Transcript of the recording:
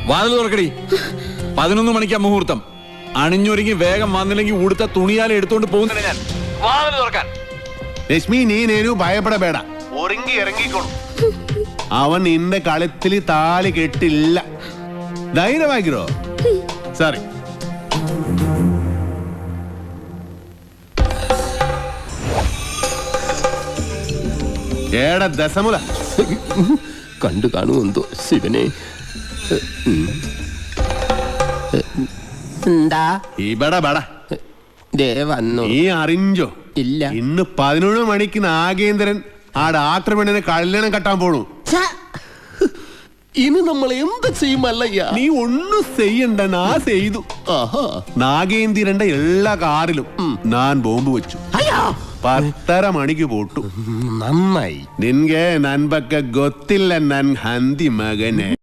വാതിൽ തുറക്കടി. 11 മണിക്കാ മുഹൂർത്തം. അണിഞ്ഞൊരുങ്ങി വേഗം വന്നില്ലെങ്കിൽ ഉടുത്ത തുണിയാലെ എടുത്തോണ്ട് പോകുന്നില്ല ഞാൻ. വാതിൽ തുറക്കാൻ. രശ്മി, നീ നേരു ഭയപ്പെടಬೇಡ. ഒരുങ്ങി ഇറങ്ങിക്കോളൂ. അവൻ നിന്റെ കളത്തില് താലി കെട്ടില്ല. ധൈര്യമാക്കിരോ. സോറി. ഏടാ ദശമുല കണ്ടു കാണുമെന്തോ ശിവനെ. എന്താ ഇവിടെ ബട ദേ വന്നു. നീ അറിഞ്ഞോ? ഇല്ല. ഇന്ന് 11 മണിക്ക് നാഗേന്ദ്രൻ ആ ഡാക്ടർ പെണ്ണിനെ കല്യാണം കെട്ടാൻ പോണു. ഇനി നമ്മൾ എന്ത് ചെയ്യുമല്ലയ്യ? നീ ഒന്നും ചെയ്യണ്ട, നാ ചെയ്തു. നാഗേന്ദ്രന്റെ എല്ലാ കാറിലും ഞാൻ ബോംബ് വെച്ചു. 10:30 മണിക്ക് പോട്ടു. നന്നായി. നിൻಗೆ ನನ್ ಬಗ್ಗೆ ಗೊತ್ತಿಲ್ಲ ನನ್ ಹಂದಿ ಮಗನೇ.